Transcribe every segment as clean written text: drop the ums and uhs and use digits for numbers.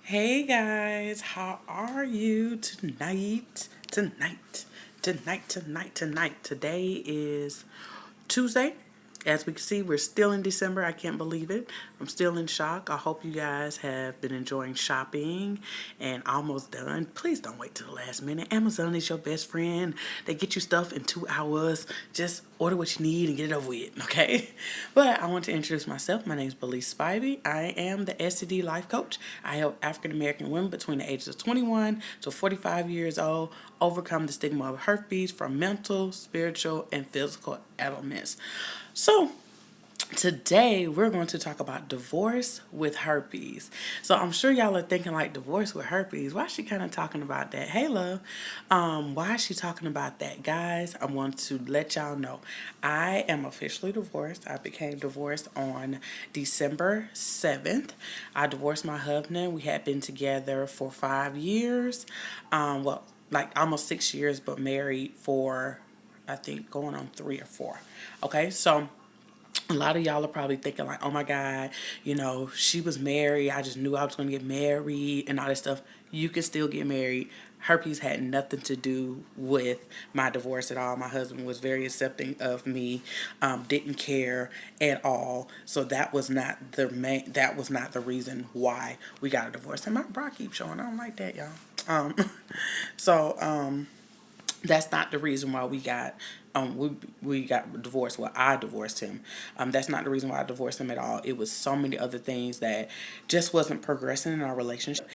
Hey guys, how are you tonight? Tonight. Today is Tuesday. As we can see, we're still in December. I can't believe it. I'm still in shock. I hope you guys have been enjoying shopping and almost done. Please don't wait till the last minute. Amazon is your best friend. They get you stuff in 2 hours. Just order what you need and get it over with, okay? But I want to introduce myself. My name is Belize Spivey. I am the STD life coach. I help African American women between the ages of 21 to 45 years old overcome the stigma of herpes from mental, spiritual, and physical elements. So, today we're going to talk about divorce with herpes. So I'm sure y'all are thinking like divorce with herpes. Why is she kind of talking about that? Hey love, why is she talking about that? Guys, I want to let y'all know I am officially divorced. I became divorced on December 7th. I divorced my husband. We had been together for 5 years. Like almost 6 years, but married for I think going on 3 or 4. Okay, so a lot of y'all are probably thinking like, oh my God, she was married. I just knew I was going to get married and all this stuff. You can still get married. Herpes had nothing to do with my divorce at all. My husband was very accepting of me, didn't care at all. So that was not the reason why we got a divorce. And my bra keeps showing. I don't like that, y'all. Um, so that's not the reason why we got divorced. Well, I divorced him. That's not the reason why I divorced him at all. It was so many other things that just wasn't progressing in our relationship.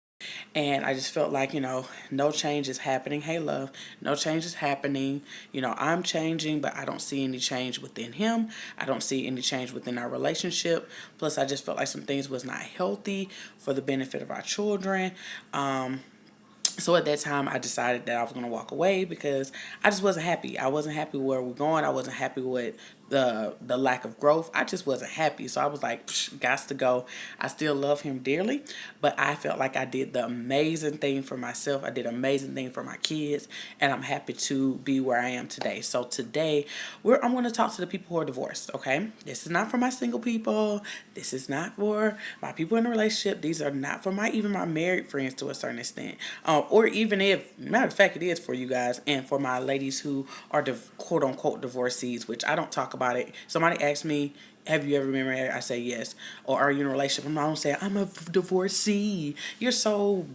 And I just felt like, no change is happening. Hey, love, no change is happening. I'm changing, but I don't see any change within him. I don't see any change within our relationship. Plus, I just felt like some things was not healthy for the benefit of our children. So at that time, I decided that I was going to walk away because I just wasn't happy. I wasn't happy where we're going. I wasn't happy with the lack of growth. I just wasn't happy. So I was like, gots to go. I still love him dearly, but I felt like I did the amazing thing for myself. I did an amazing thing for my kids, and I'm happy to be where I am today. So today, I'm going to talk to the people who are divorced, okay? This is not for my single people. This is not for my people in a relationship. These are not for even my married friends to a certain extent. Or even if, matter of fact, it is for you guys and for my ladies who are quote unquote divorcees, which I don't talk about it. Somebody asked me, have you ever been married? I say yes. Or are you in a relationship? I don't say I'm a divorcee. You're so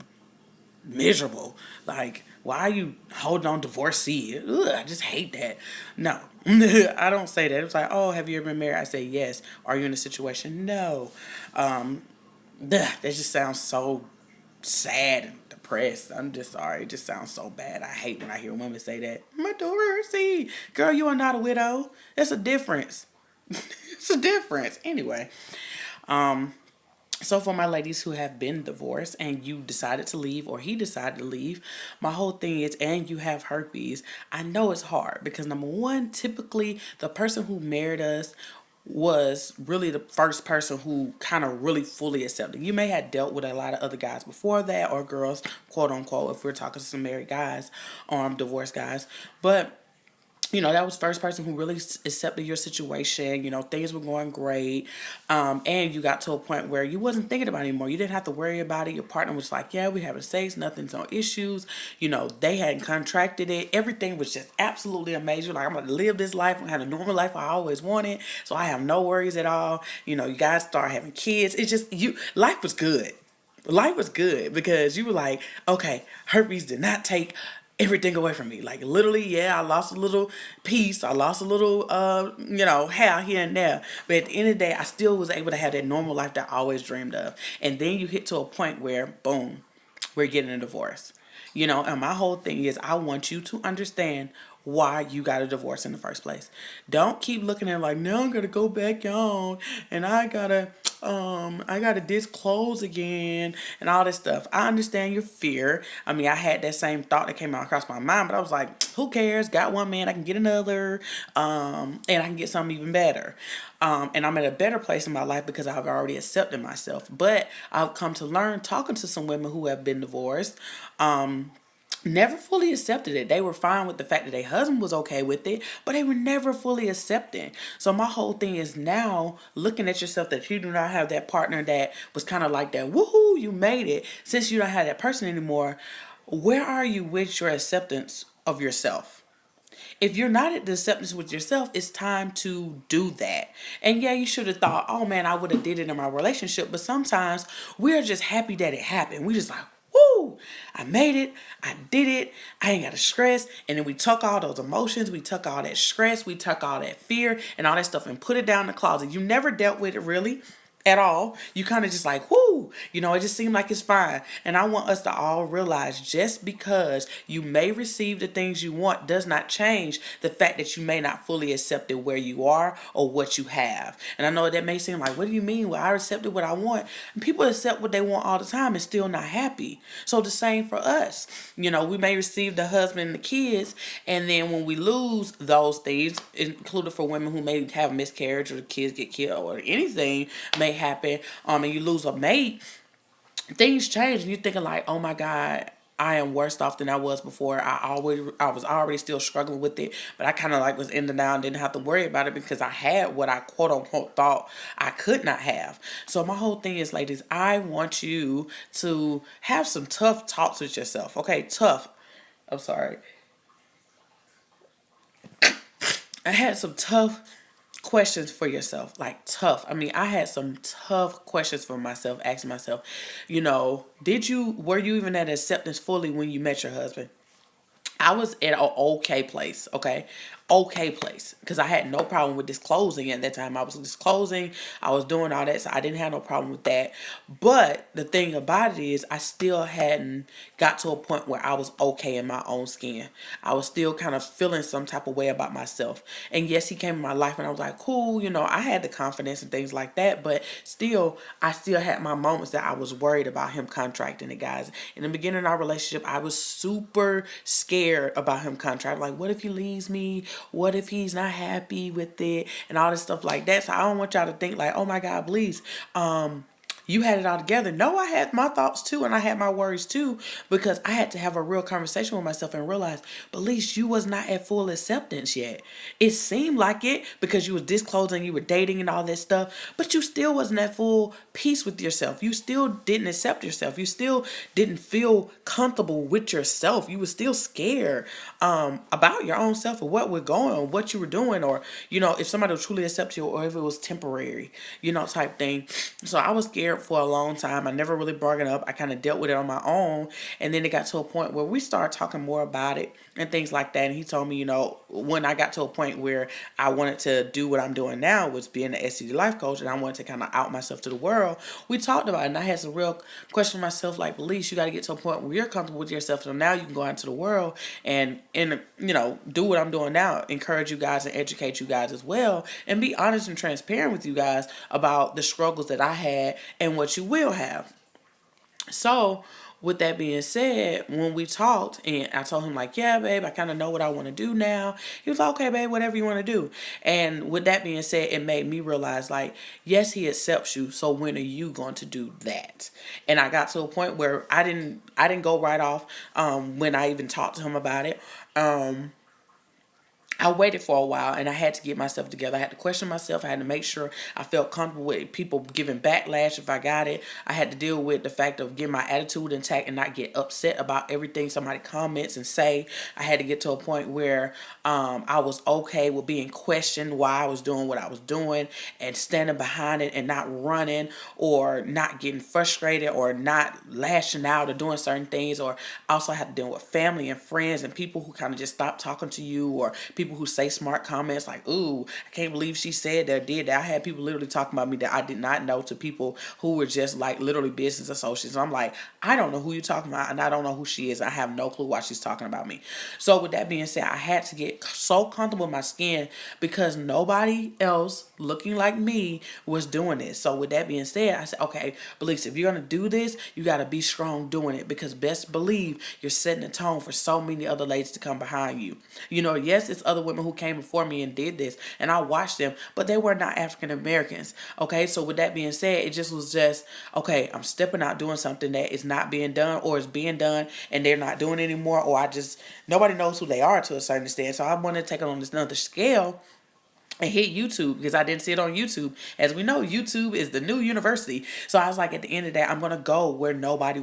miserable. Like, why are you holding on divorcee? Ugh, I just hate that. No, I don't say that. It's like, oh, have you ever been married? I say yes. Are you in a situation? No. That just sounds so sad and depressed. I'm just sorry. It just sounds so bad. I hate when I hear women say that. My divorcee. Girl, you are not a widow. That's a difference. It's a difference. Anyway, so for my ladies who have been divorced and you decided to leave or he decided to leave, my whole thing is, and you have herpes, I know it's hard because number one, typically the person who married us was really the first person who kind of really fully accepted. You may have dealt with a lot of other guys before that or girls, quote unquote, if we're talking to some married guys or divorced guys. But that was first person who really accepted your situation. Things were going great. And you got to a point where you wasn't thinking about it anymore. You didn't have to worry about it. Your partner was like, yeah, we having sex. Nothing's no issues. They hadn't contracted it. Everything was just absolutely amazing. Like, I'm going to live this life. I'm going to have a normal life I always wanted. So I have no worries at all. You guys start having kids. It's just, life was good. Life was good because you were like, okay, herpes did not take everything away from me. Like literally, yeah, I lost a little piece. I lost a little, hair here and there. But at the end of the day, I still was able to have that normal life that I always dreamed of. And then you hit to a point where, boom, we're getting a divorce. And my whole thing is I want you to understand why you got a divorce in the first place. Don't keep looking at it like, now I'm gonna go back on and I gotta disclose again and all this stuff. I understand your fear. I mean, I had that same thought that came across my mind, but I was like, who cares? Got one man, I can get another, and I can get something even better. And I'm at a better place in my life because I've already accepted myself. But I've come to learn talking to some women who have been divorced, never fully accepted it. They were fine with the fact that their husband was okay with it, but they were never fully accepting. So my whole thing is now looking at yourself that you do not have that partner that was kind of like that, woohoo, you made it. Since you don't have that person anymore, where are you with your acceptance of yourself? If you're not at the acceptance with yourself, it's time to do that. And yeah, you should have thought, oh man, I would have did it in my relationship. But sometimes we're just happy that it happened. We just like, woo, I made it. I did it. I ain't got to stress. And then we took all those emotions. We took all that stress. We took all that fear and all that stuff and put it down in the closet. You never dealt with it really at all. You kind of just like, whoo, it just seemed like it's fine. And I want us to all realize just because you may receive the things you want does not change the fact that you may not fully accept it where you are or what you have. And I know that may seem like, what do you mean? Well, I accepted what I want. And people accept what they want all the time and still not happy. So the same for us. We may receive the husband and the kids, and then when we lose those things, including for women who may have miscarriage or the kids get killed or anything may happen, and you lose a mate, things change and you're thinking like, oh my God, I am worse off than I was before. I was already still struggling with it, but I kind of like was in denial and didn't have to worry about it because I had what I quote unquote thought I could not have. So my whole thing is, ladies, I want you to have some tough talks with yourself. Okay, tough. I'm sorry. I had some tough questions for yourself, like tough. I mean, I had some tough questions for myself, asking myself, were you even at acceptance fully when you met your husband? I was at an okay place, okay? Okay place. Because I had no problem with disclosing at that time. I was disclosing, I was doing all that, so I didn't have no problem with that. But the thing about it is, I still hadn't got to a point where I was okay in my own skin. I was still kind of feeling some type of way about myself. And yes, he came in my life and I was like, cool, I had the confidence and things like that. But still, I still had my moments that I was worried about him contracting it, guys. In the beginning of our relationship, I was super scared about him contracting. Like, what if he leaves me? What if he's not happy with it? And all this stuff like that. So I don't want y'all to think like, oh my God, please, you had it all together. No, I had my thoughts too, and I had my worries too, because I had to have a real conversation with myself and realize, but at least you was not at full acceptance yet. It seemed like it because you was disclosing, you were dating and all that stuff, but you still wasn't at full peace with yourself. You still didn't accept yourself. You still didn't feel comfortable with yourself. You were still scared about your own self and what we're going on, what you were doing, or if somebody would truly accept you, or if it was temporary, type thing. So I was scared for a long time. I never really brought it up. I kind of dealt with it on my own. And then it got to a point where we started talking more about it and things like that. And he told me, when I got to a point where I wanted to do what I'm doing now, was being an STD life coach, and I wanted to kind of out myself to the world, we talked about it. And I had some real questions for myself, like, Belize, you got to get to a point where you're comfortable with yourself. So now you can go out into the world and do what I'm doing now, encourage you guys and educate you guys as well, and be honest and transparent with you guys about the struggles that I had and what you will have. So with that being said, when we talked and I told him like, yeah, babe, I kind of know what I want to do now. He was like, okay, babe, whatever you want to do. And with that being said, it made me realize like, yes, he accepts you. So when are you going to do that? And I got to a point where I didn't go right off when I even talked to him about it. I waited for a while and I had to get myself together. I had to question myself. I had to make sure I felt comfortable with people giving backlash if I got it. I had to deal with the fact of getting my attitude intact and not get upset about everything somebody comments and say. I had to get to a point where I was okay with being questioned why I was doing what I was doing and standing behind it and not running or not getting frustrated or not lashing out or doing certain things. Or also had to deal with family and friends and people who kind of just stop talking to you, or people who say smart comments like, ooh, I can't believe she said that, did that. I had people literally talking about me that I did not know, to people who were just like literally business associates. I'm like, I don't know who you're talking about and I don't know who she is. I have no clue why she's talking about me. So with that being said, I had to get so comfortable in my skin because nobody else looking like me was doing this. So with that being said, I said, okay, Belize, if you're going to do this, you got to be strong doing it, because best believe you're setting the tone for so many other ladies to come behind you. Yes, it's other women who came before me and did this, and I watched them, but they were not African Americans. Okay, so with that being said, it just was just, okay, I'm stepping out doing something that is not being done, or is being done and they're not doing it anymore, or I just, nobody knows who they are to a certain extent. So I want to take it on this another scale and hit YouTube, because I didn't see it on YouTube. As we know, YouTube is the new university. So I was like, at the end of the day, I'm going to go where nobody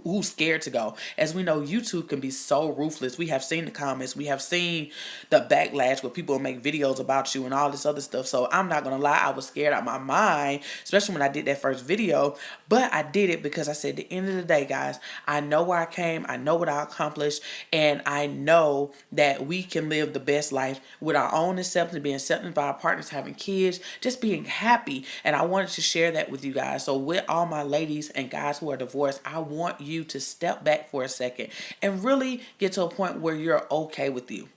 who's scared to go. As we know, YouTube can be so ruthless. We have seen the comments. We have seen the backlash where people make videos about you and all this other stuff. So I'm not going to lie, I was scared out of my mind, especially when I did that first video. But I did it because I said, at the end of the day, guys, I know where I came. I know what I accomplished. And I know that we can live the best life with our own acceptance, being accepted by our partners, having kids, just being happy. And I wanted to share that with you guys. So with all my ladies and guys who are divorced, I want you to step back for a second and really get to a point where you're okay with you.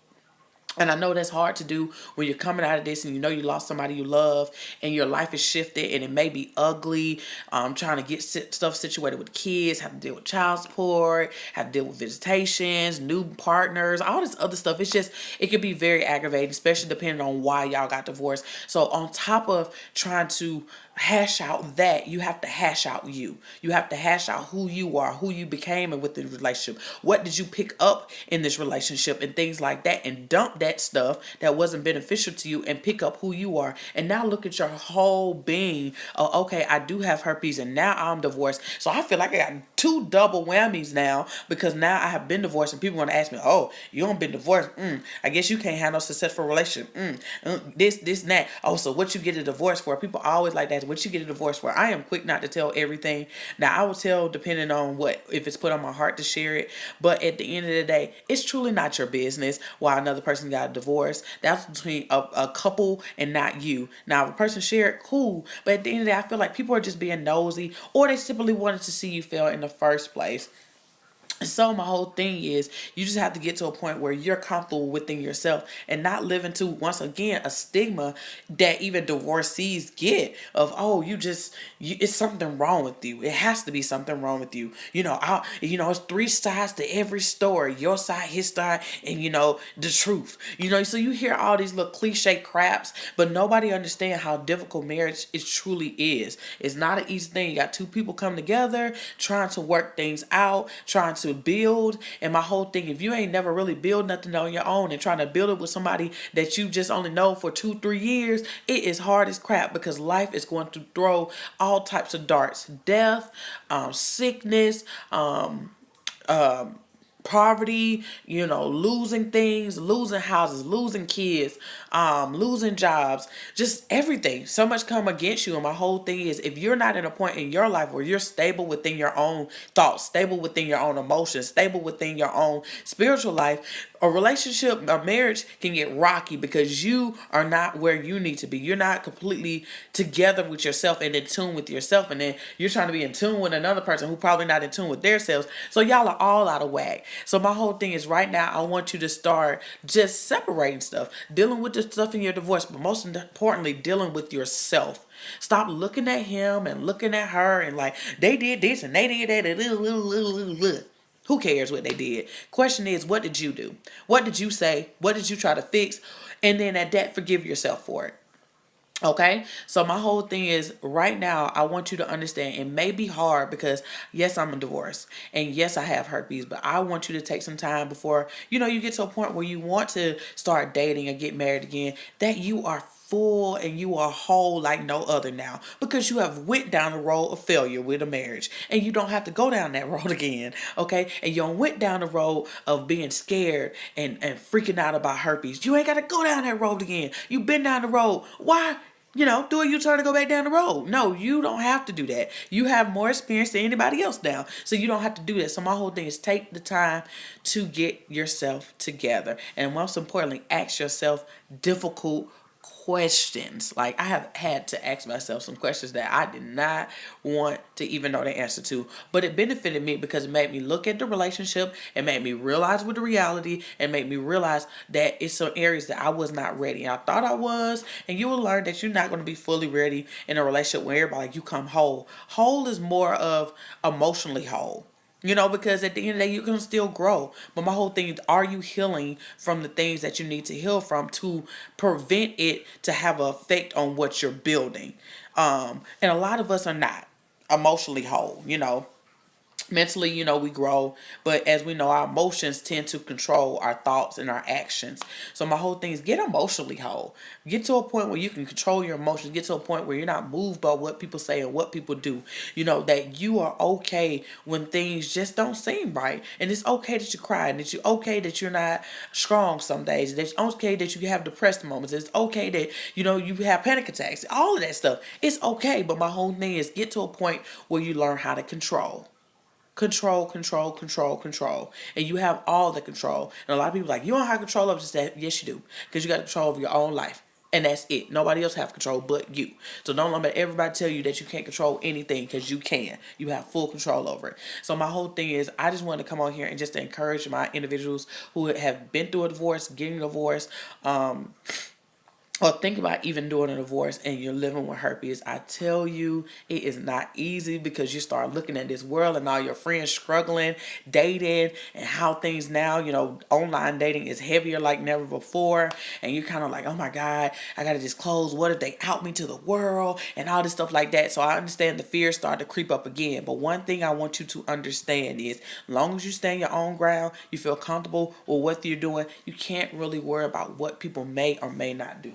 And I know that's hard to do when you're coming out of this and you know you lost somebody you love and your life is shifted and it may be ugly. Trying to get stuff situated with kids, have to deal with child support, have to deal with visitations, new partners, all this other stuff. It's just, it can be very aggravating, especially depending on why y'all got divorced. So on top of trying to hash out that, you have to hash out you. You have to hash out who you are, who you became and with the relationship. What did you pick up in this relationship and things like that, and dump that stuff that wasn't beneficial to you and pick up who you are. And now look at your whole being. Oh, okay, I do have herpes and now I'm divorced. So I feel like I got two double whammies now, because now I have been divorced and people want to ask me, oh, you don't been divorced. I guess you can't have no successful relationship. This, and that. Oh, so what you get a divorce for? People always like that. What you get a divorce for? I am quick not to tell everything. Now, I will tell depending on what, if it's put on my heart to share it. But at the end of the day, it's truly not your business why another person got a divorce. That's between a couple and not you. Now, if a person share it, cool. But at the end of the day, I feel like people are just being nosy, or they simply wanted to see you fail in the first place. So my whole thing is, you just have to get to a point where you're comfortable within yourself and not live into, once again, a stigma that even divorcees get of, oh, it's something wrong with you. It has to be something wrong with you. It's three sides to every story: your side, his side, and the truth. So you hear all these little cliche craps, but nobody understands how difficult marriage truly is. It's not an easy thing. You got two people come together, trying to work things out, trying to build. And my whole thing, if you ain't never really build nothing on your own and trying to build it with somebody that you just only know for 2-3 years, it is hard as crap, because life is going to throw all types of darts: death, sickness, poverty, losing things, losing houses, losing kids, losing jobs, just everything. So much come against you. And my whole thing is, if you're not at a point in your life where you're stable within your own thoughts, stable within your own emotions, stable within your own spiritual life, a relationship, a marriage can get rocky, because you are not where you need to be. You're not completely together with yourself and in tune with yourself. And then you're trying to be in tune with another person who probably not in tune with themselves. So y'all are all out of whack. So my whole thing is, right now, I want you to start just separating stuff, dealing with the stuff in your divorce, but most importantly, dealing with yourself. Stop looking at him and looking at her and like, they did this and they did that. Who cares what they did? Question is, what did you do? What did you say? What did you try to fix? And then at that, forgive yourself for it. Okay, so my whole thing is, right now, I want you to understand, it may be hard because, yes, I'm a divorce, and yes, I have herpes, but I want you to take some time before, you get to a point where you want to start dating or get married again, that you are full and you are whole like no other now, because you have went down the road of failure with a marriage, and you don't have to go down that road again. Okay, and you went down the road of being scared and freaking out about herpes. You ain't got to go down that road again. You've been down the road. Why do a U-turn to go back down the road? No, you don't have to do that. You have more experience than anybody else now, so you don't have to do that. So my whole thing is, take the time to get yourself together, and most importantly, ask yourself difficult questions. Like, I have had to ask myself some questions that I did not want to even know the answer to, but it benefited me because it made me look at the relationship, it made me realize with the reality, and made me realize that it's some areas that I was not ready. I thought I was, and you will learn that you're not going to be fully ready in a relationship where everybody, like, you come whole. Whole is more of emotionally whole. Because at the end of the day, you can still grow. But my whole thing is, are you healing from the things that you need to heal from to prevent it to have an effect on what you're building? And a lot of us are not emotionally whole. Mentally, we grow, but as we know, our emotions tend to control our thoughts and our actions. So my whole thing is, get emotionally whole. Get to a point where you can control your emotions. Get to a point where you're not moved by what people say and what people do. That you are okay when things just don't seem right, and it's okay that you cry, and it's okay that you're not strong some days. It's okay that you have depressed moments. It's okay that you have panic attacks. All of that stuff. It's okay, but my whole thing is, get to a point where you learn how to control. Control, control, control, control. And you have all the control. And a lot of people are like, you don't have control over that. Yes, you do. Because you got control over your own life. And that's it. Nobody else have control but you. So don't let everybody tell you that you can't control anything, because you can. You have full control over it. So my whole thing is, I just want to come on here and just to encourage my individuals who have been through a divorce, getting a divorce, or think about even doing a divorce and you're living with herpes. I tell you, it is not easy, because you start looking at this world and all your friends struggling, dating, and how things now, online dating is heavier like never before. And you're kind of like, oh my God, I got to disclose. What if they out me to the world and all this stuff like that? So I understand the fear start to creep up again. But one thing I want you to understand is, as long as you stand your own ground, you feel comfortable with what you're doing, you can't really worry about what people may or may not do.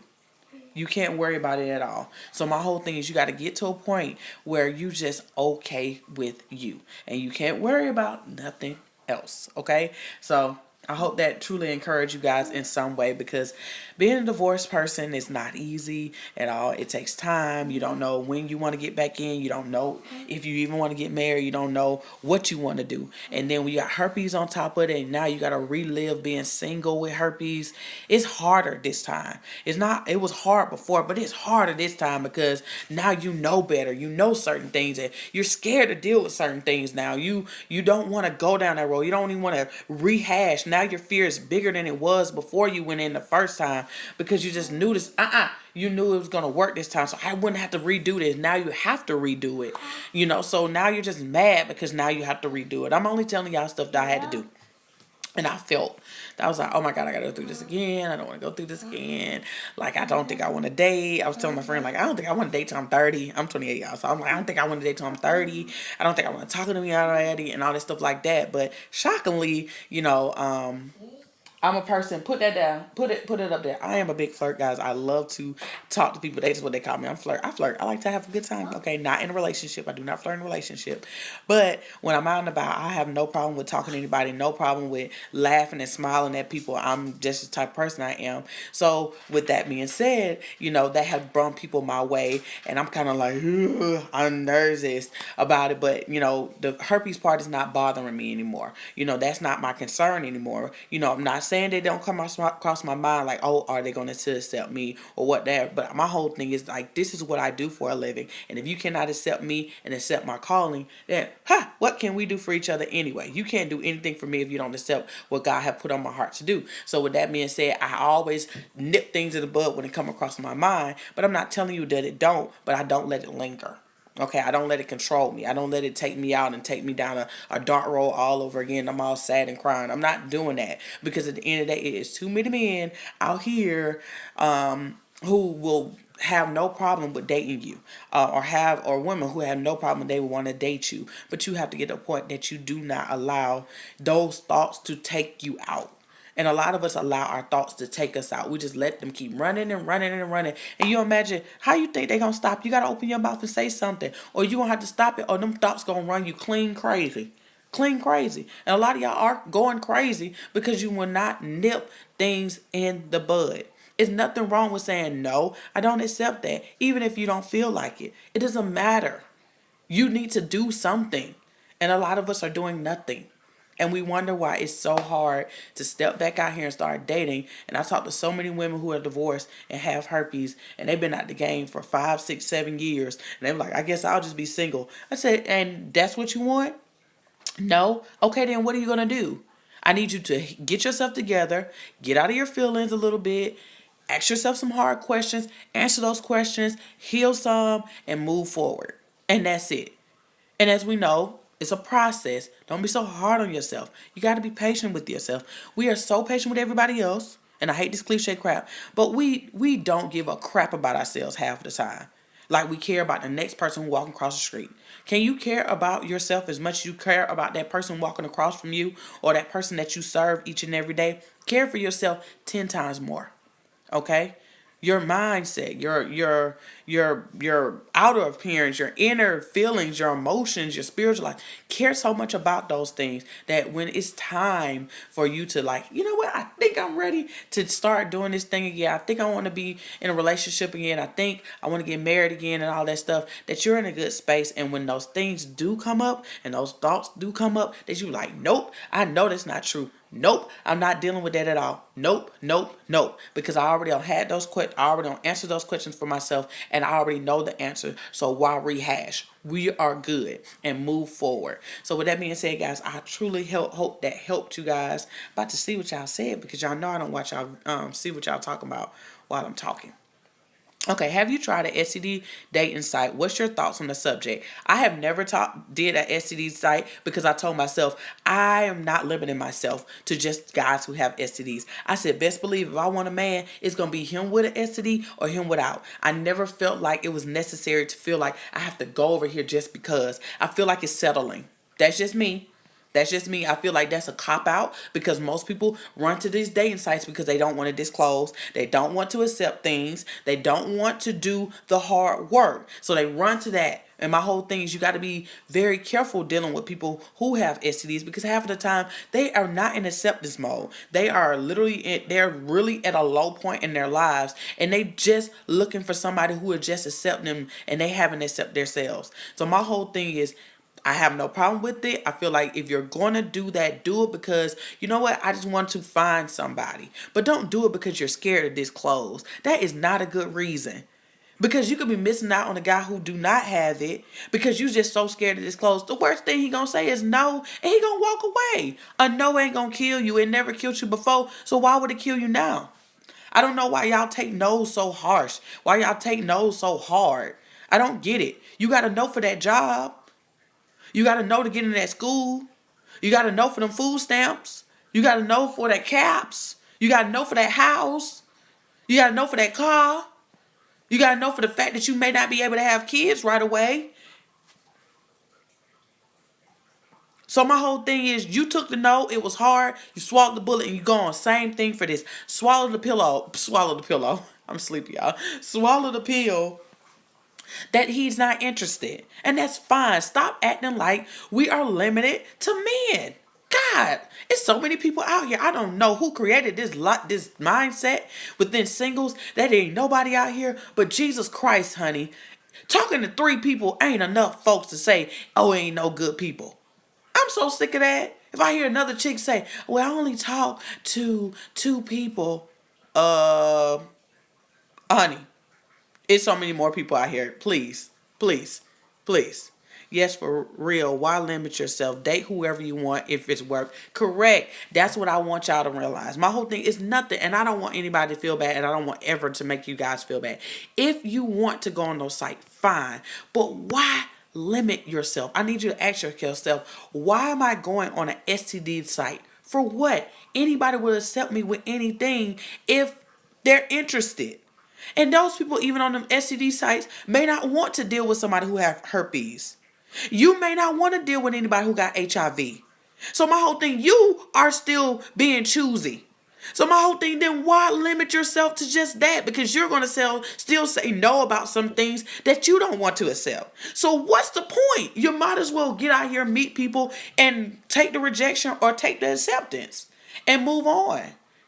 You can't worry about it at all. So my whole thing is, you got to get to a point where you just okay with you, and you can't worry about nothing else. Okay. So I hope that truly encouraged you guys in some way, because being a divorced person is not easy at all. It takes time. You don't know when you want to get back in. You don't know if you even want to get married. You don't know what you want to do. And then we got herpes on top of it, and now you got to relive being single with herpes. It's harder this time. It was hard before, but it's harder this time, because now you know better. You know certain things, and you're scared to deal with certain things now. You don't want to go down that road. You don't even want to rehash. Now your fear is bigger than it was before you went in the first time, because you just knew this. You knew it was gonna work this time, so I wouldn't have to redo this. Now you have to redo it. So now you're just mad because now you have to redo it. I'm only telling y'all stuff that I had to do. And I felt that, I was like, oh my God, I gotta go through this again. I don't want to go through this again. Like, I don't think I want to date. I was telling my friend, like, I don't think I want to date till I'm 30. I'm 28, y'all. So I'm like, I don't think I want to date till I'm 30. I don't think I want to talk to me already and all this stuff like that. But shockingly, I'm a person. Put that down. Put it up there. I am a big flirt, guys. I love to talk to people. That's what they call me. I flirt. I like to have a good time. Okay, not in a relationship. I do not flirt in a relationship. But when I'm out and about, I have no problem with talking to anybody. No problem with laughing and smiling at people. I'm just the type of person I am. So with that being said, that have brought people my way, and I'm kind of like, I'm nervous about it. But the herpes part is not bothering me anymore. That's not my concern anymore. I'm not saying they don't come across my mind like, oh, are they going to accept me or whatever. But my whole thing is like, this is what I do for a living. And if you cannot accept me and accept my calling, then what can we do for each other anyway? You can't do anything for me if you don't accept what God have put on my heart to do. So with that being said, I always nip things in the bud when it come across my mind. But I'm not telling you that it don't, but I don't let it linger. Okay, I don't let it control me. I don't let it take me out and take me down a dark road all over again. I'm all sad and crying. I'm not doing that, because at the end of the day, it is too many men out here who will have no problem with dating you, or women who have no problem, they want to date you. But you have to get to a point that you do not allow those thoughts to take you out. And a lot of us allow our thoughts to take us out. We just let them keep running and running and running. And you imagine, how you think they going to stop? You got to open your mouth and say something. Or you going to have to stop it, or them thoughts going to run you clean crazy. Clean crazy. And a lot of y'all are going crazy because you will not nip things in the bud. It's nothing wrong with saying, no, I don't accept that. Even if you don't feel like it. It doesn't matter. You need to do something. And a lot of us are doing nothing. And we wonder why it's so hard to step back out here and start dating. And I talked to so many women who are divorced and have herpes, and they've been out the game for 5, 6, 7 years. And they're like, I guess I'll just be single. I said, and that's what you want? No? Okay, then what are you going to do? I need you to get yourself together, get out of your feelings a little bit, ask yourself some hard questions, answer those questions, heal some, and move forward. And that's it. And as we know, It's a process. Don't be so hard on yourself. You got to be patient with yourself. We are so patient with everybody else, and I hate this cliche crap, but we don't give a crap about ourselves half the time. Like we care about the next person walking across the street. Can you care about yourself as much as you care about that person walking across from you or that person that you serve each and every day? Care for yourself 10 times more. Okay? Your mindset, your outer appearance, your inner feelings, your emotions, your spiritual life. Care so much about those things that when it's time for you to, like, you know what, I think I'm ready to start doing this thing again. I think I want to be in a relationship again. I think I want to get married again and all that stuff. That you're in a good space, and when those things do come up and those thoughts do come up, that you like, nope, I know that's not true. Nope, I'm not dealing with that at all. Nope, nope, nope. Because I already had those I already answered those questions for myself, and I already know the answer. So why rehash? We are good and move forward. So with that being said, guys, I truly hope that helped you guys. About to see what y'all said, because y'all know I don't watch y'all see what y'all talking about while I'm talking. Okay, have you tried an STD dating site? What's your thoughts on the subject? I have never did an STD site because I told myself I am not limiting myself to just guys who have STDs. I said, best believe if I want a man, it's going to be him with an STD or him without. I never felt like it was necessary to feel like I have to go over here just because. I feel like it's settling. That's just me. That's just me. I feel like that's a cop out because most people run to these dating sites because they don't want to disclose. They don't want to accept things. They don't want to do the hard work. So they run to that. And my whole thing is you got to be very careful dealing with people who have STDs because half of the time they are not in acceptance mode. They are they're really at a low point in their lives and they just looking for somebody who will just accept them and they haven't accepted themselves. So my whole thing is I have no problem with it. I feel like if you're going to do that, do it because, you know what, I just want to find somebody. But don't do it because you're scared to disclose. That is not a good reason. Because you could be missing out on a guy who do not have it because you just so scared to disclose. The worst thing he gonna say is no, and he gonna walk away. A no ain't gonna kill you. It never killed you before, so why would it kill you now? I don't know why y'all take no's so harsh. Why y'all take no's so hard. I don't get it. You gotta know for that job. You got to know to get in that school. You got to know for them food stamps. You got to know for that caps. You got to know for that house. You got to know for that car. You got to know for the fact that you may not be able to have kids right away. So my whole thing is you took the no, it was hard, you swallowed the bullet and you gone. Same thing for this. Swallow the pillow. Swallow the pillow. I'm sleepy, y'all. Swallow the pill that he's not interested. And that's fine. Stop acting like we are limited to men. God, it's so many people out here. I don't know who created this mindset within singles that ain't nobody out here but Jesus Christ, honey. Talking to 3 people ain't enough folks to say, oh, ain't no good people. I'm so sick of that. If I hear another chick say, well, I only talk to 2 people, honey, it's so many more people out here. Please, please, please. Yes, for real. Why limit yourself? Date whoever you want if it's work. Correct. That's what I want y'all to realize. My whole thing is nothing. And I don't want anybody to feel bad. And I don't want ever to make you guys feel bad. If you want to go on those sites, fine. But why limit yourself? I need you to ask yourself, why am I going on an STD site? For what? Anybody will accept me with anything if they're interested. And those people, even on them STD sites, may not want to deal with somebody who have herpes. You may not want to deal with anybody who got HIV. So my whole thing, you are still being choosy. So my whole thing, then why limit yourself to just that? Because you're going to still say no about some things that you don't want to accept. So what's the point? You might as well get out here, meet people, and take the rejection or take the acceptance and move on.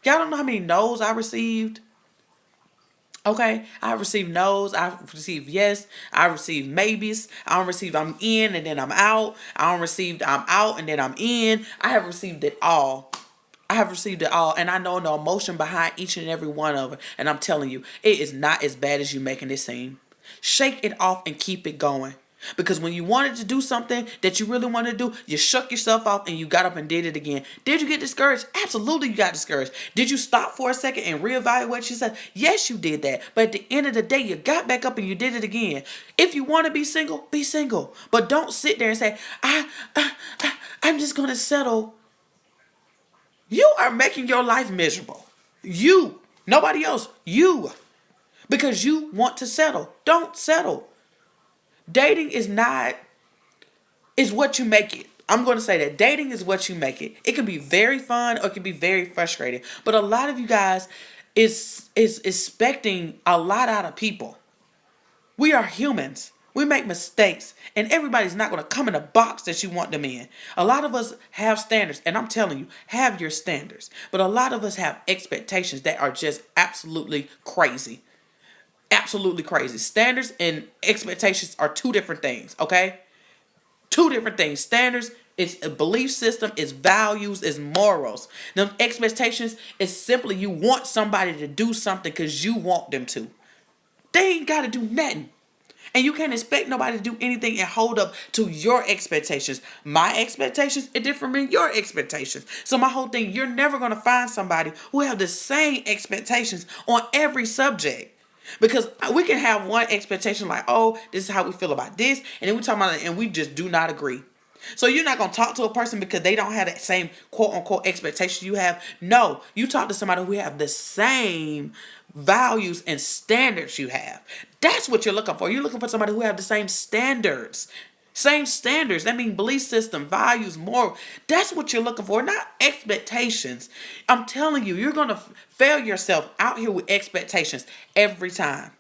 Y'all don't know how many no's I received. Okay, I received no's, I received yes, I received maybes, I don't receive I'm in and then I'm out, I don't receive I'm out and then I'm in. I have received it all. I have received it all, and I know the emotion behind each and every one of it, and I'm telling you, it is not as bad as you making it seem. Shake it off and keep it going. Because when you wanted to do something that you really wanted to do, you shook yourself off and you got up and did it again. Did you get discouraged? Absolutely, you got discouraged. Did you stop for a second and reevaluate yourself? Yes, you did that. But at the end of the day, you got back up and you did it again. If you want to be single, be single. But don't sit there and say, I'm just going to settle. You are making your life miserable. You, nobody else, you. Because you want to settle. Don't settle. Dating is what you make it. I'm going to say that dating is what you make it. It can be very fun or it can be very frustrating. But a lot of you guys is expecting a lot out of people. We are humans. We make mistakes. And everybody's not going to come in a box that you want them in. A lot of us have standards. And I'm telling you, have your standards. But a lot of us have expectations that are just absolutely crazy. Absolutely crazy. Standards and expectations are two different things, okay? Two different things. Standards is a belief system, is values, is morals. Them expectations is simply you want somebody to do something because you want them to. They ain't got to do nothing. And you can't expect nobody to do anything and hold up to your expectations. My expectations are different than your expectations. So my whole thing, you're never going to find somebody who have the same expectations on every subject. Because we can have one expectation like, oh, this is how we feel about this. And then we talk about it and we just do not agree. So you're not going to talk to a person because they don't have that same quote unquote expectation you have. No, you talk to somebody who have the same values and standards you have. That's what you're looking for. You're looking for somebody who have the same standards. Same standards. That means belief system, values, moral. That's what you're looking for, not expectations. I'm telling you, you're going to fail yourself out here with expectations every time.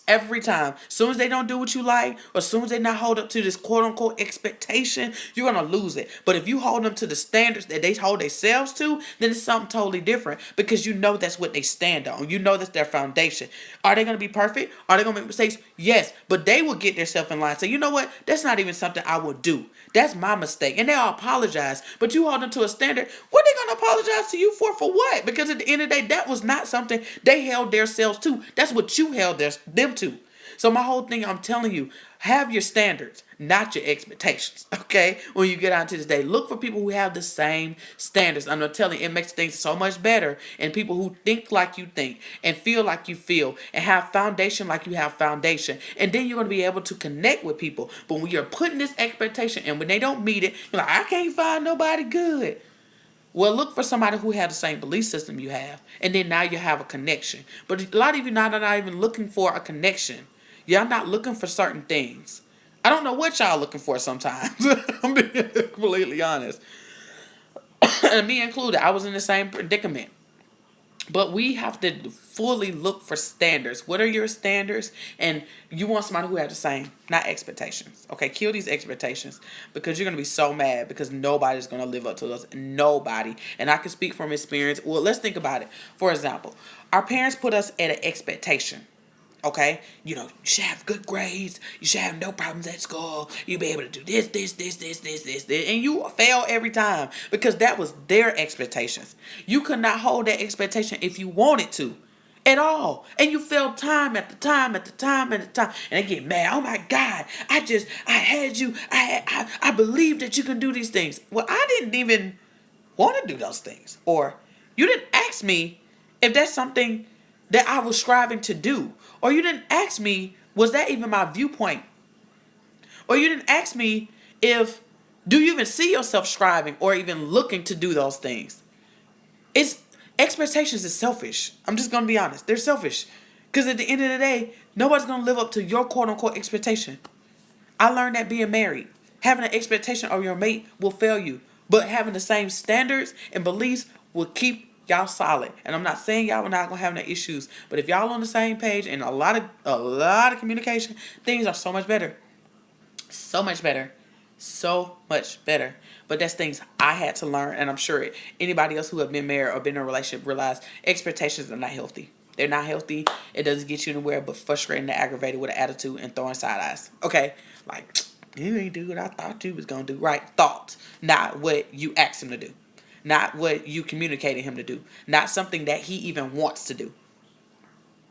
Every time. As soon as they don't do what you like, or as soon as they not hold up to this quote unquote expectation, you're going to lose it. But if you hold them to the standards that they hold themselves to, then it's something totally different because you know that's what they stand on. You know that's their foundation. Are they going to be perfect? Are they going to make mistakes? Yes. But they will get themselves in line. Say, you know what? That's not even something I will do. That's my mistake. And they'll apologize. But you hold them to a standard. What are they going to apologize to you for what? Because at the end of the day, that was not something they held themselves to. That's what you held them to. So my whole thing, I'm telling you, have your standards, not your expectations, okay? When you get out into this day, look for people who have the same standards. I'm telling you, it makes things so much better. And people who think like you think and feel like you feel and have foundation like you have foundation. And then you're going to be able to connect with people. But when you're putting this expectation and when they don't meet it, you're like, I can't find nobody good. Well, look for somebody who has the same belief system you have. And then now you have a connection. But a lot of you now are not even looking for a connection. Y'all not looking for certain things. I don't know what y'all looking for sometimes. I'm being completely honest. And me included, I was in the same predicament. But we have to fully look for standards. What are your standards? And you want somebody who has the same, not expectations. Okay, kill these expectations because you're going to be so mad because nobody's going to live up to those. Nobody. And I can speak from experience. Well, let's think about it. For example, our parents put us at an expectation. Okay, you should have good grades. You should have no problems at school. You'll be able to do this. And you fail every time because that was their expectations. You could not hold that expectation if you wanted to at all. And you failed time after time after time after time. And they get mad. Oh my God, I had you. I believe that you can do these things. Well, I didn't even want to do those things. Or you didn't ask me if that's something that I was striving to do. Or you didn't ask me, was that even my viewpoint? Or you didn't ask me do you even see yourself striving or even looking to do those things? Expectations is selfish. I'm just going to be honest. They're selfish. Because at the end of the day, nobody's going to live up to your quote unquote expectation. I learned that being married. Having an expectation of your mate will fail you. But having the same standards and beliefs will keep y'all solid. And I'm not saying y'all are not gonna have no issues, but if y'all on the same page and a lot of communication, things are so much better. So much better. So much better. But that's things I had to learn, and I'm sure anybody else who have been married or been in a relationship realize expectations are not healthy. They're not healthy. It doesn't get you anywhere but frustrated and aggravated with an attitude and throwing side eyes. Okay? Like, you ain't do what I thought you was gonna do. Right? Thought. Not what you asked him to do. Not what you communicated him to do. Not something that he even wants to do.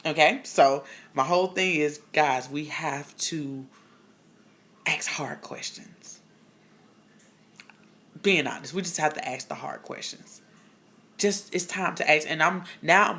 Okay? So, my whole thing is, guys, we have to Ask hard questions. Being honest, we just have to ask the hard questions. Just it's time to ask, and I'm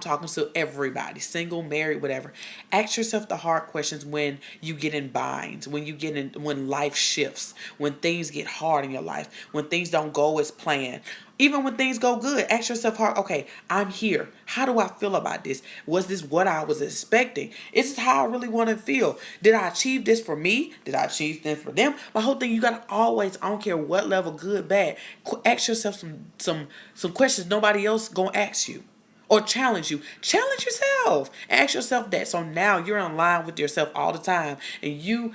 talking to everybody, single, married, whatever. Ask yourself the hard questions when you get in binds, when life shifts, when things get hard in your life, when things don't go as planned. Even when things go good, ask yourself hard, okay, I'm here. How do I feel about this? Was this what I was expecting? Is this how I really want to feel? Did I achieve this for me? Did I achieve this for them? My whole thing, you gotta always, I don't care what level, good, bad, ask yourself some questions nobody else gonna ask you or challenge you. Challenge yourself. Ask yourself that. So now you're in line with yourself all the time. And you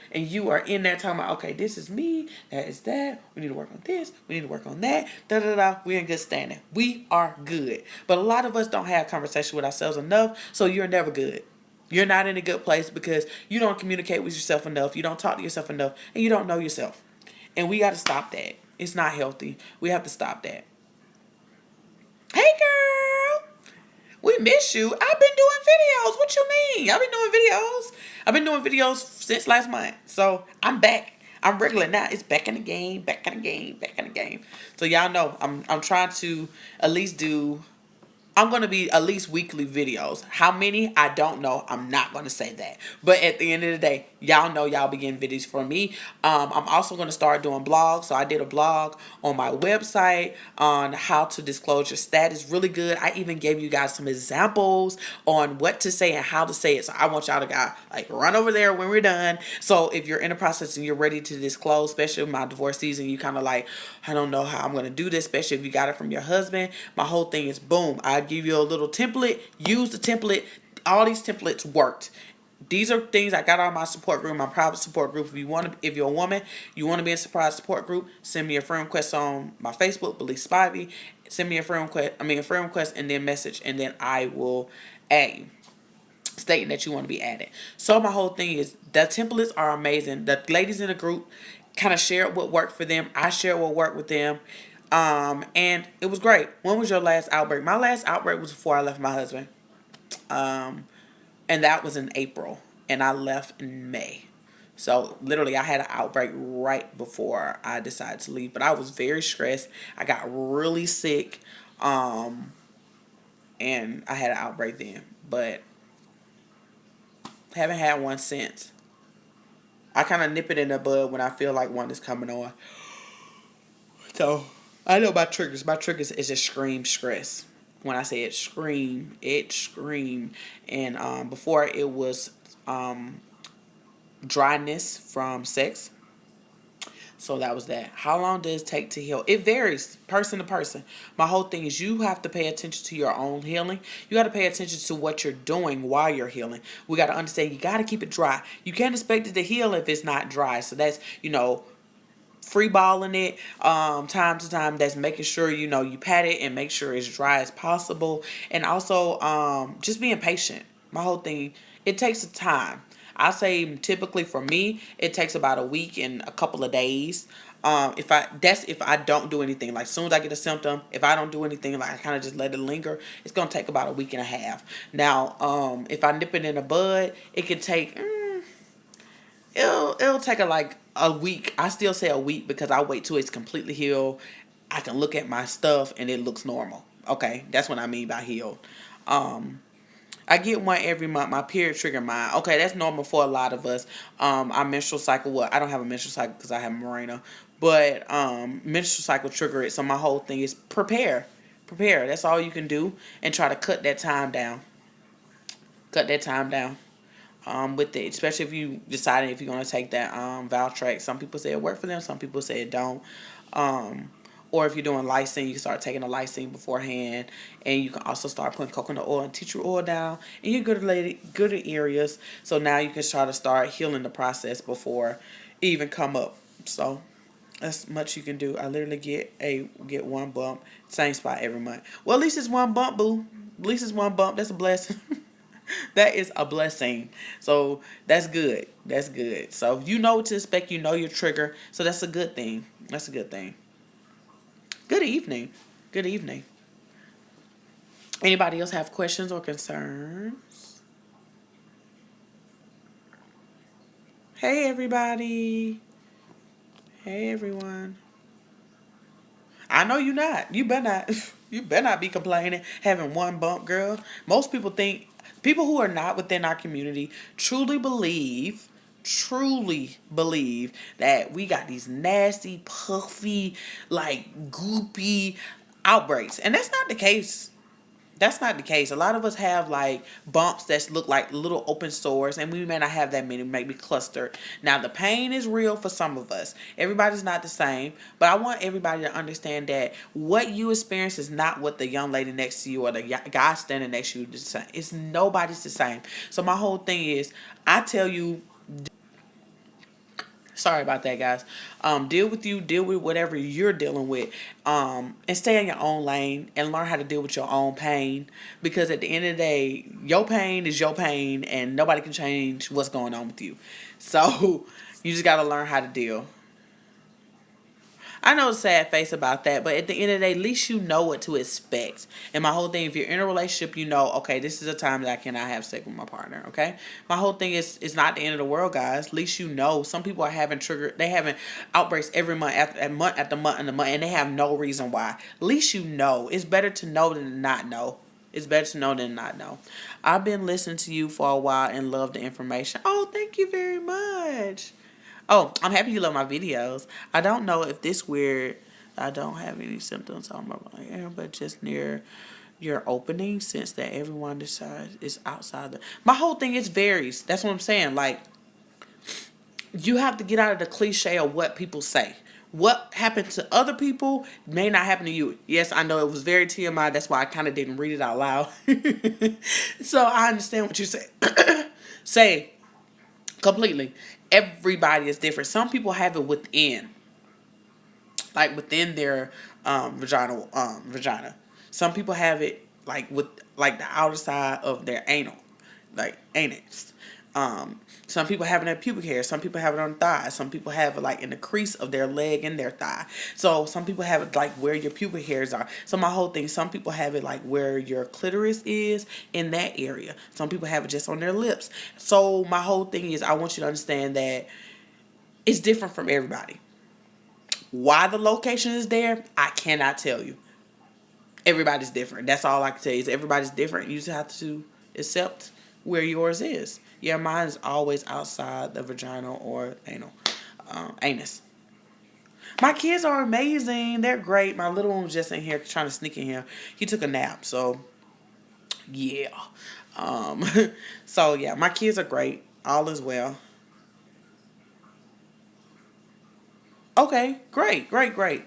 are in there talking about, okay, this is me, that is that. We need to work on this. We need to work on that. Da da da. We're in good standing. We are good. But a lot of us don't have conversation with ourselves enough, so you're never good. You're not in a good place because you don't communicate with yourself enough. You don't talk to yourself enough, and you don't know yourself. And we got to stop that. It's not healthy. We have to stop that. Hey, girl. We miss you. I've been doing videos. What you mean? I've been doing videos. I've been doing videos since last month. So I'm back. I'm regular now. It's back in the game. Back in the game. Back in the game. So y'all know I'm trying to at least do. I'm going to be at least weekly videos. How many? I don't know. I'm not going to say that. But at the end of the day, y'all know y'all be getting videos from me. I'm also going to start doing blogs. So I did a blog on my website on how to disclose your status. Really good. I even gave you guys some examples on what to say and how to say it. So I want y'all to run over there when we're done. So if you're in the process and you're ready to disclose, especially my divorce season, you kind of like, I don't know how I'm going to do this, especially if you got it from your husband. My whole thing is boom. I give you a little template. Use the template. All these templates worked. These are things I got on my support group, my private support group. If you're a woman, you want to be in a surprise support group, send me a friend request on my Facebook, Believe Spivey. Send me a friend request, and then message, and then I will add you, stating that you want to be added. So my whole thing is the templates are amazing. The ladies in the group kind of shared what worked for them. I shared what worked with them. And it was great. When was your last outbreak? My last outbreak was before I left my husband. And that was in April. And I left in May. So literally I had an outbreak right before I decided to leave. But I was very stressed. I got really sick. And I had an outbreak then. But haven't had one since. I kind of nip it in the bud when I feel like one is coming on. So I know my triggers. My triggers is just scream stress. When I say it scream, it scream. And before it was dryness from sex. So that was that. How long does it take to heal? It varies person to person. My whole thing is you have to pay attention to your own healing. You got to pay attention to what you're doing while you're healing. We got to understand you got to keep it dry. You can't expect it to heal if it's not dry. So that's, free balling it time to time. That's making sure you pat it and make sure it's dry as possible. And also just being patient. My whole thing, it takes a time. I say typically for me it takes about a week and a couple of days. If I don't do anything, like as soon as I get a symptom, if I don't do anything, like I kind of just let it linger, it's gonna take about a week and a half. Now if I nip it in the bud, it could take it'll take a week. I still say a week because I wait till it's completely healed. I can look at my stuff and it looks normal. Okay, that's what I mean by healed. I get one every month. My period trigger mine. Okay, that's normal for a lot of us. Our menstrual cycle. Well, I don't have a menstrual cycle because I have Mirena, but menstrual cycle trigger it. So my whole thing is prepare. That's all you can do, and try to cut that time down. Cut that time down. With it, especially if you deciding if you're gonna take that Valtrex. Some people say it work for them. Some people say it don't. Or if you're doing lysine, you can start taking the lysine beforehand, and you can also start putting coconut oil and tea tree oil down in your good areas. So now you can try to start healing the process before it even come up. So that's much you can do. I literally get one bump, same spot every month. Well, at least it's one bump, boo. At least it's one bump. That's a blessing. That is a blessing. So that's good. That's good. So you know what to expect. You know your trigger. So that's a good thing. That's a good thing. Good evening. Good evening. Anybody else have questions or concerns? Hey, everybody. Hey everyone. I know you not. You better not. You better not be complaining having one bump, girl. Most people think people who are not within our community truly believe that we got these nasty, puffy, like goopy outbreaks, and that's not the case. That's not the case. A lot of us have like bumps that look like little open sores, and we may not have that many, maybe clustered. Now, the pain is real for some of us. Everybody's not the same, but I want everybody to understand that what you experience is not what the young lady next to you or the guy standing next to you is the same. It's nobody's the same. So, my whole thing is, I tell you, sorry about that, guys. Deal with whatever you're dealing with, and stay in your own lane and learn how to deal with your own pain. Because at the end of the day, your pain is your pain, and nobody can change what's going on with you. So you just gotta learn how to deal. I know a sad face about that, but at the end of the day, at least you know what to expect. And my whole thing, if you're in a relationship, you know, okay, this is a time that I cannot have sex with my partner. Okay, my whole thing is, it's not the end of the world, guys. At least you know. Some people are having they having outbreaks every month after month and they have no reason why. At least you know. It's better to know than to not know. It's better to know than not know. I've been listening to you for a while and love the information. Oh, thank you very much. Oh, I'm happy you love my videos. I don't know if this weird. I don't have any symptoms on my hair, but just near your opening, since that everyone decides is outside. My whole thing is varies. That's what I'm saying. Like, you have to get out of the cliche of what people say. What happened to other people may not happen to you. Yes, I know it was very TMI. That's why I kind of didn't read it out loud. So I understand what you say. Say completely. Everybody is different. Some people have it within, like within their vagina. Some people have it like with like the outer side of their anal, like anus. Some people have it in pubic hair. Some people have it on thighs. Some people have it like in the crease of their leg and their thigh. So some people have it like where your pubic hairs are. So my whole thing, some people have it like where your clitoris is in that area. Some people have it just on their lips. So my whole thing is, I want you to understand that it's different from everybody. Why the location is there, I cannot tell you. Everybody's different. That's all I can tell you, is everybody's different. You just have to accept where yours is. Yeah, mine is always outside the vagina or anus. My kids are amazing. They're great. My little one was just in here trying to sneak in here. He took a nap, so yeah. Um, so yeah, my kids are great. All is well. Okay, great, great, great.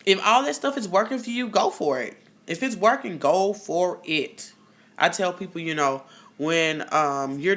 If all that stuff is working for you, go for it. If it's working, go for it. I tell people, when you're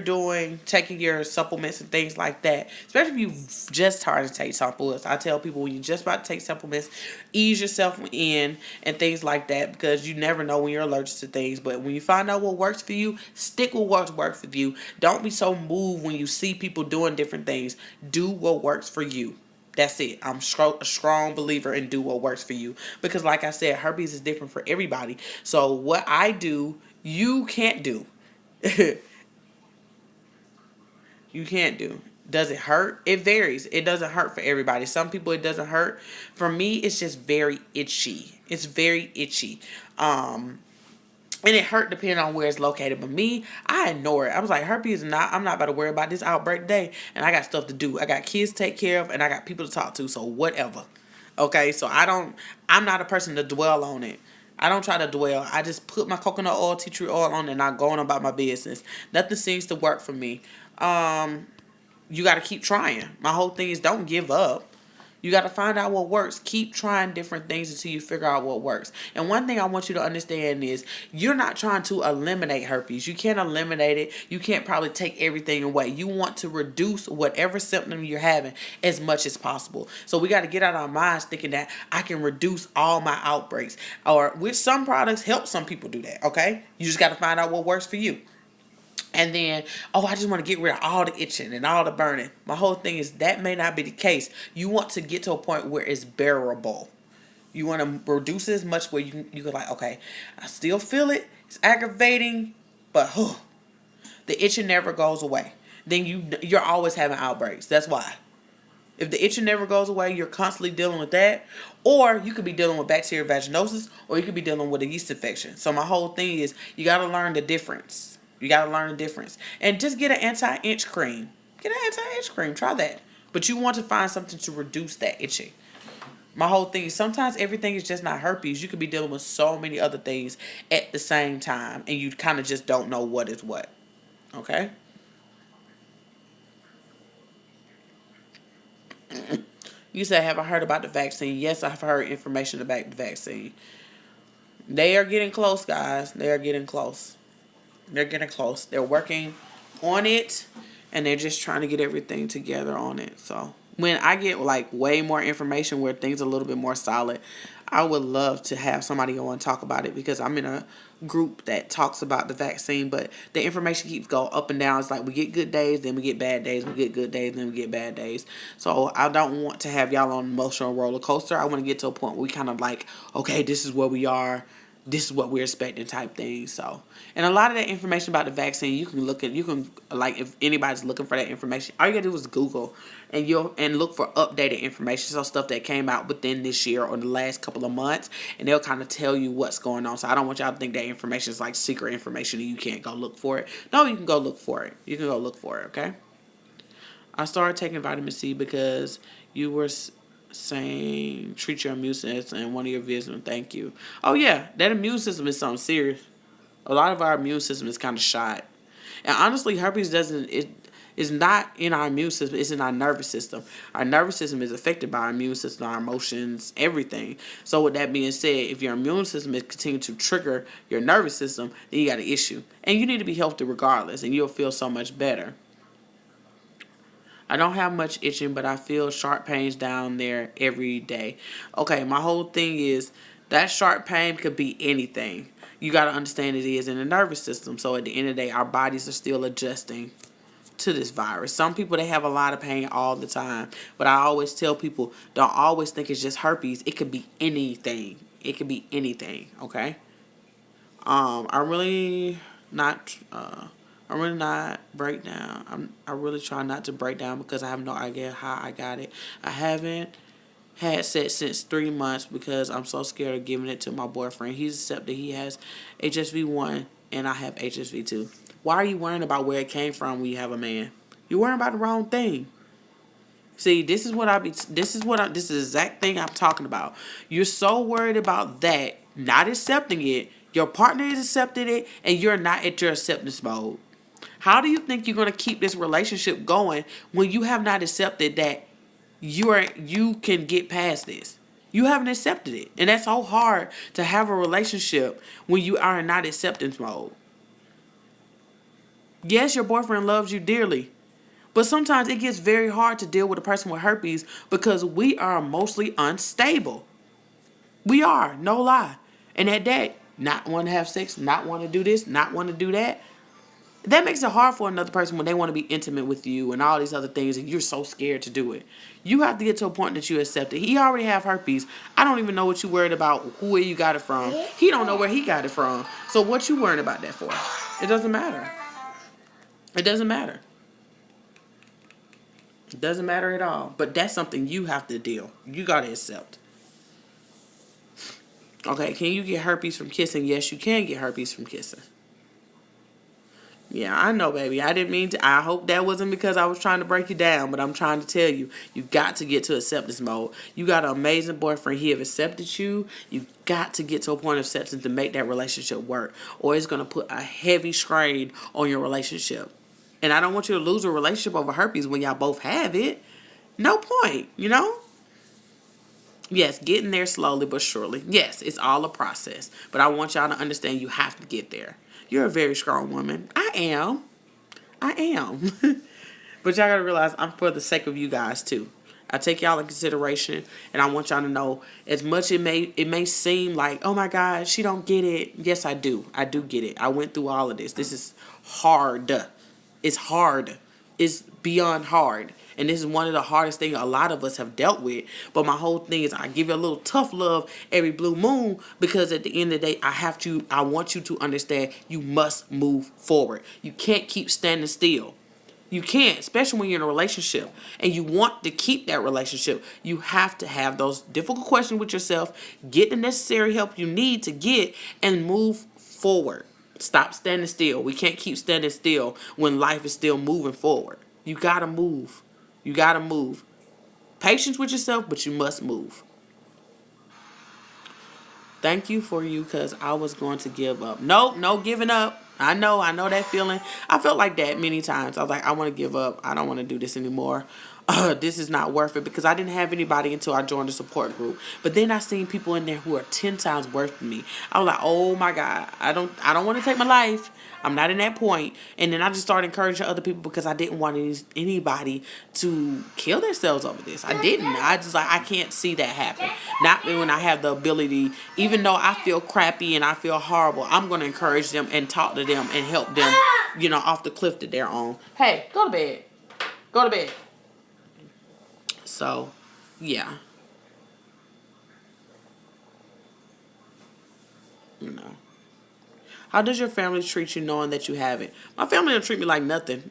taking your supplements and things like that, especially if you've just started to take supplements, I tell people, when you're just about to take supplements, ease yourself in and things like that, because you never know when you're allergic to things. But when you find out what works for you, stick with what works for you. Don't be so moved when you see people doing different things. Do what works for you. That's it. I'm a strong believer in do what works for you. Because like I said, herpes is different for everybody. So what I do, you can't do. You can't do. Does it hurt? It varies. It doesn't hurt for everybody. Some people it doesn't hurt. For me, it's just very itchy. It's very itchy. And it hurt depending on where it's located. But me, I ignore it. I was like, herpes is not, I'm not about to worry about this outbreak today. And I got stuff to do. I got kids to take care of and I got people to talk to. So whatever. Okay, so I'm not a person to dwell on it. I don't try to dwell. I just put my coconut oil, tea tree oil on, and I go on about my business. Nothing seems to work for me. You got to keep trying. My whole thing is, don't give up. You got to find out what works. Keep trying different things until you figure out what works. And one thing I want you to understand is, you're not trying to eliminate herpes. You can't eliminate it. You can't probably take everything away. You want to reduce whatever symptom you're having as much as possible. So we got to get out of our minds thinking that I can reduce all my outbreaks. Or with some products help some people do that, okay? You just got to find out what works for you. And then, I just want to get rid of all the itching and all the burning. My whole thing is, that may not be the case. You want to get to a point where it's bearable. You want to reduce it as much where you can like, okay, I still feel it. It's aggravating, but the itching never goes away. Then you're always having outbreaks. That's why. If the itching never goes away, you're constantly dealing with that. Or you could be dealing with bacterial vaginosis, or you could be dealing with a yeast infection. So my whole thing is you got to learn the difference. You got to learn the difference. And just get an anti-itch cream. Get an anti-itch cream. Try that. But you want to find something to reduce that itching. My whole thing is sometimes everything is just not herpes. You could be dealing with so many other things at the same time, and you kind of just don't know what is what. Okay? You said, have I heard about the vaccine? Yes, I've heard information about the vaccine. They are getting close, guys. They are getting close. They're getting close. They're working on it, and they're just trying to get everything together on it. So when I get like way more information where things are a little bit more solid, I would love to have somebody go and talk about it, because I'm in a group that talks about the vaccine, but the information keeps going up and down. It's like we get good days, then we get bad days, we get good days, then we get bad days. So I don't want to have y'all on an emotional roller coaster. I want to get to a point where we kind of like, okay, this is where we are, this is what we're expecting type thing. So, and a lot of that information about the vaccine, you can look at, you can, like, if anybody's looking for that information, all you gotta do is Google and look for updated information. So stuff that came out within this year or the last couple of months, and they'll kind of tell you what's going on. So I don't want y'all to think that information is like secret information and you can't go look for it. No, you can go look for it. You can go look for it, okay? I started taking vitamin C because you were saying treat your immune system in one of your videos. Thank you. Oh yeah, that immune system is something serious. A lot of our immune system is kind of shot. And honestly, herpes doesn't, it is not in our immune system, it's in our nervous system. Our nervous system is affected by our immune system, our emotions, everything. So with that being said, if your immune system is continuing to trigger your nervous system, then you got an issue. And you need to be healthy regardless, and you'll feel so much better. I don't have much itching, but I feel sharp pains down there every day. Okay, my whole thing is that sharp pain could be anything. You got to understand it is in the nervous system. So at the end of the day, our bodies are still adjusting to this virus. Some people, they have a lot of pain all the time. But I always tell people, don't always think it's just herpes. It could be anything. It could be anything, okay? I'm really not... I'm really not break down. I really try not to break down because I have no idea how I got it. I haven't had sex since 3 months because I'm so scared of giving it to my boyfriend. He's accepted he has HSV1 and I have HSV2. Why are you worrying about where it came from when you have a man? You're worrying about the wrong thing. See, this is the exact thing I'm talking about. You're so worried about that, not accepting it. Your partner is accepting it and you're not at your acceptance mode. How do you think you're going to keep this relationship going when you have not accepted that you can get past this? You haven't accepted it. And that's so hard to have a relationship when you are in not acceptance mode. Yes, your boyfriend loves you dearly. But sometimes it gets very hard to deal with a person with herpes because we are mostly unstable. We are, no lie. And at that, not want to have sex, not want to do this, not want to do that. That makes it hard for another person when they want to be intimate with you and all these other things and you're so scared to do it. You have to get to a point that you accept it. He already have herpes. I don't even know what you worried about, where you got it from. He don't know where he got it from. So what you worried about that for? It doesn't matter. It doesn't matter. It doesn't matter at all. But that's something you have to deal. You got to accept. Okay, can you get herpes from kissing? Yes, you can get herpes from kissing. Yeah, I know, baby. I didn't mean to. I hope that wasn't because I was trying to break you down, but I'm trying to tell you, you got to get to acceptance mode. You got an amazing boyfriend. He have accepted you. You got to get to a point of acceptance to make that relationship work, or it's going to put a heavy strain on your relationship. And I don't want you to lose a relationship over herpes when y'all both have it. No point, you know? Yes, getting there slowly but surely. Yes, it's all a process. But I want y'all to understand you have to get there. You're a very strong woman. I am. But y'all gotta realize I'm for the sake of you guys too. I take y'all in consideration, and I want y'all to know, as much it may seem like, oh my God, she don't get it. Yes, I do. I do get it. I went through all of this. This is hard. It's hard. It's beyond hard. And this is one of the hardest things a lot of us have dealt with. But my whole thing is I give you a little tough love every blue moon because at the end of the day, I want you to understand you must move forward. You can't keep standing still. You can't, especially when you're in a relationship and you want to keep that relationship. You have to have those difficult questions with yourself, get the necessary help you need to get, and move forward. Stop standing still. We can't keep standing still when life is still moving forward. You gotta move. You gotta move. Patience with yourself, but you must move. Thank you for you, because I was going to give up. Nope, no giving up. I know that feeling. I felt like that many times. I was like, I want to give up. I don't want to do this anymore. This is not worth it, because I didn't have anybody until I joined the support group. But then I seen people in there who are 10 times worse than me. I was like, oh my God, I don't want to take my life. I'm not in that point. And then I just started encouraging other people, because I didn't want anybody to kill themselves over this. I didn't. I just like, I can't see that happen. Not when I have the ability, even though I feel crappy and I feel horrible, I'm going to encourage them and talk to them and help them, off the cliff that they're on. Hey, go to bed. Go to bed. So, yeah. How does your family treat you knowing that you have it? My family don't treat me like nothing.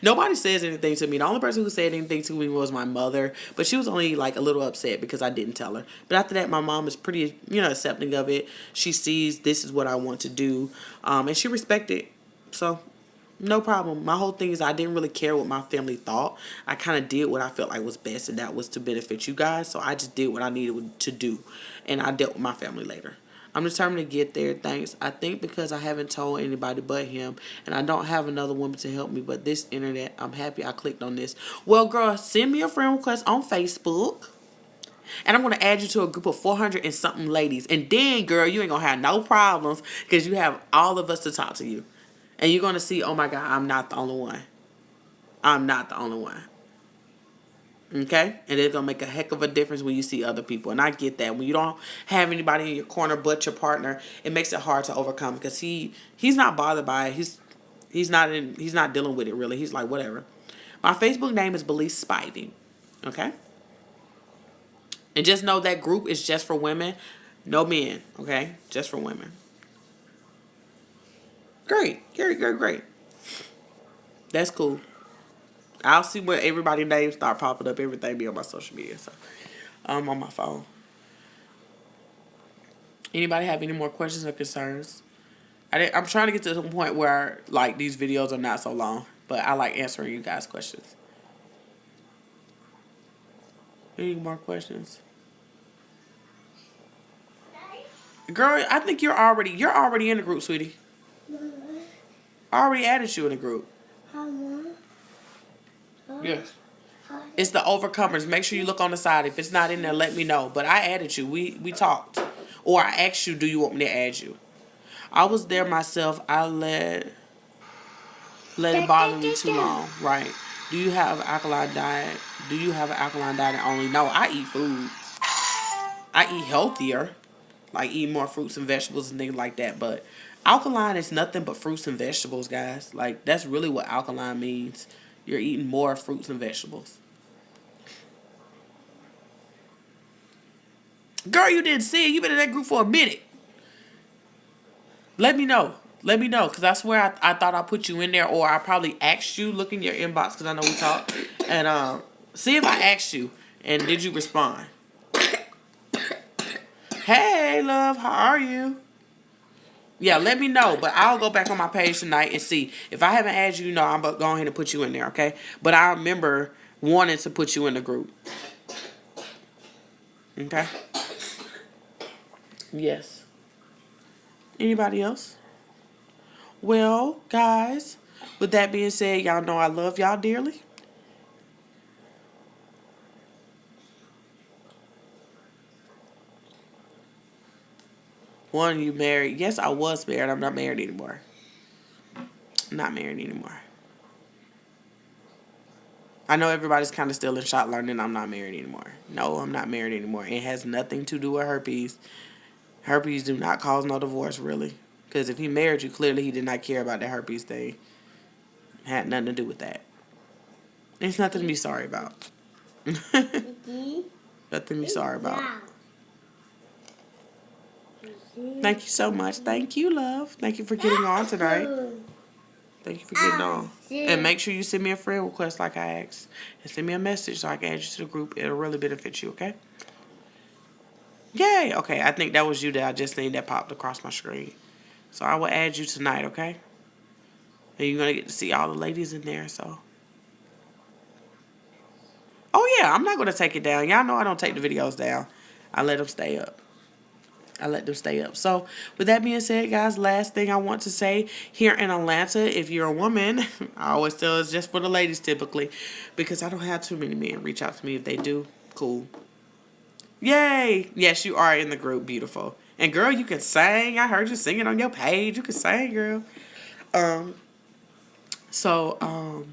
Nobody says anything to me. The only person who said anything to me was my mother, but she was only like a little upset because I didn't tell her. But after that, my mom is pretty, accepting of it. She sees this is what I want to do, and she respects it. So, no problem. My whole thing is I didn't really care what my family thought. I kind of did what I felt like was best, and that was to benefit you guys. So I just did what I needed to do, and I dealt with my family later. I'm determined to get there, thanks. I think because I haven't told anybody but him, and I don't have another woman to help me, but this internet, I'm happy I clicked on this. Well, girl, send me a friend request on Facebook, and I'm going to add you to a group of 400 and something ladies. And then, girl, you ain't going to have no problems, because you have all of us to talk to you. And you're going to see, oh my God, I'm not the only one. I'm not the only one. Okay? And it's going to make a heck of a difference when you see other people. And I get that. When you don't have anybody in your corner but your partner, it makes it hard to overcome, because he's not bothered by it. He's not dealing with it really. He's like, whatever. My Facebook name is Belize Spivey. Okay? And just know that group is just for women. No men. Okay? Just for women. Great. Great. That's cool. I'll see where everybody's names start popping up. Everything be on my social media. So I'm on my phone. Anybody have any more questions or concerns? I'm trying to get to the point where like these videos are not so long, but I like answering you guys' questions. Any more questions? Girl, I think you're already in the group, sweetie. I already added you in the group. Yes. It's the overcomers. Make sure you look on the side. If it's not in there, let me know. But I added you. We talked. Or I asked you, do you want me to add you? I was there myself. I let it bother me too long. Right. Do you have an alkaline diet? Only? No, I eat food. I eat healthier. Like eat more fruits and vegetables and things like that. But alkaline is nothing but fruits and vegetables, guys. Like that's really what alkaline means. You're eating more fruits and vegetables. Girl, you didn't see it. You've been in that group for a minute. Let me know. Because I swear I thought I put you in there, or I probably asked you. Look in your inbox, because I know we talked. And see if I asked you, and did you respond? Hey, love, how are you? Yeah, let me know. But I'll go back on my page tonight and see. If I haven't added you, I'm going to go ahead and put you in there, okay? But I remember wanting to put you in the group. Okay? Yes. Anybody else? Well, guys, with that being said, y'all know I love y'all dearly. One, you married. Yes, I was married. I'm not married anymore. I know everybody's kind of still in shock learning I'm not married anymore. No, I'm not married anymore. It has nothing to do with herpes. Herpes do not cause no divorce, really. Because if he married you, clearly he did not care about the herpes thing. It had nothing to do with that. It's nothing to be sorry about. Nothing to be sorry about. Thank you so much. Thank you, love. Thank you for getting on tonight. Thank you for getting on. And make sure you send me a friend request like I asked. And send me a message so I can add you to the group. It'll really benefit you, okay? Yay! Okay, I think that was you that I just seen that popped across my screen. So I will add you tonight, okay? And you're going to get to see all the ladies in there, so. Oh, yeah, I'm not going to take it down. Y'all know I don't take the videos down. I let them stay up. So, with that being said, guys, last thing I want to say, here in Atlanta, if you're a woman, I always tell it's just for the ladies typically, because I don't have too many men reach out to me. If they do, cool. Yay! Yes, you are in the group. Beautiful. And girl, you can sing. I heard you singing on your page. You can sing, girl. So,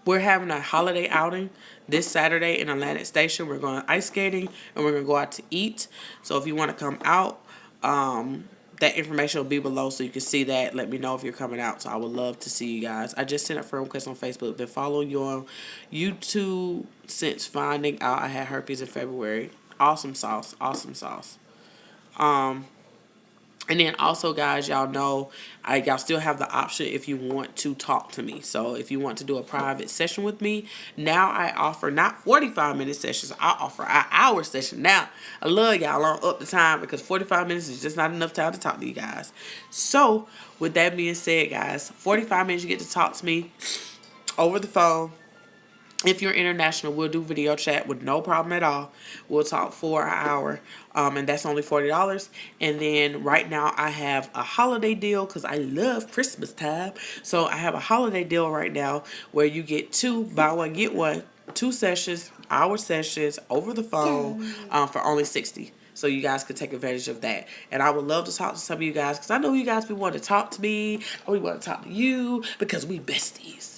we're having a holiday outing this Saturday in Atlantic Station. We're going ice skating and we're going to go out to eat. So if you want to come out, that information will be below so you can see that. Let me know if you're coming out. So I would love to see you guys. I just sent a friend request on Facebook. Been following you on YouTube since finding out I had herpes in February. Awesome sauce. Awesome sauce. And then also, guys, y'all know y'all still have the option if you want to talk to me. So if you want to do a private session with me, now I offer not 45-minute sessions. I offer an hour session. Now, I love y'all on up the time because 45 minutes is just not enough time to talk to you guys. So with that being said, guys, 45 minutes you get to talk to me over the phone. If you're international, we'll do video chat with no problem at all. We'll talk for an hour, and that's only $40. And then right now I have a holiday deal because I love Christmas time. So I have a holiday deal right now where you get buy one, get one, 2 sessions, hour sessions over the phone for only $60. So you guys could take advantage of that. And I would love to talk to some of you guys because I know you guys be wanting to talk to me or we want to talk to you because we besties.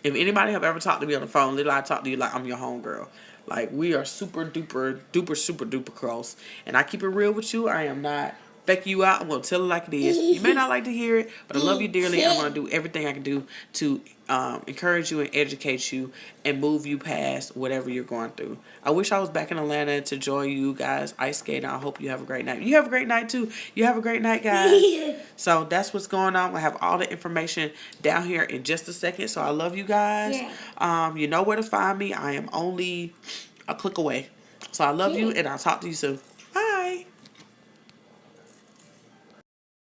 If anybody have ever talked to me on the phone, literally I talk to you like I'm your homegirl. Like, we are super duper close. And I keep it real with you. I am not faking you out. I'm going to tell it like it is. You may not like to hear it, but I love you dearly. I'm going to do everything I can do to encourage you and educate you and move you past whatever you're going through. I wish I was back in Atlanta to join you guys ice skating. I hope you have a great night. You have a great night too. You have a great night, guys. So that's what's going on. I have all the information down here in just a second. So I love you guys. You know where to find me. I am only a click away. So I love you and I'll talk to you soon.